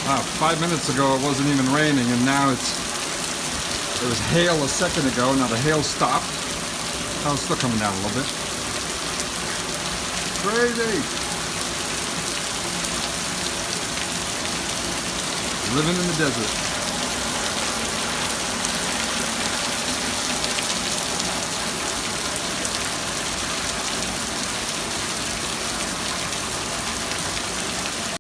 5 minutes ago it wasn't even raining, and now there was hail a second ago. Now the hail stopped. Now it's still coming down a little bit. Crazy. Living in the desert.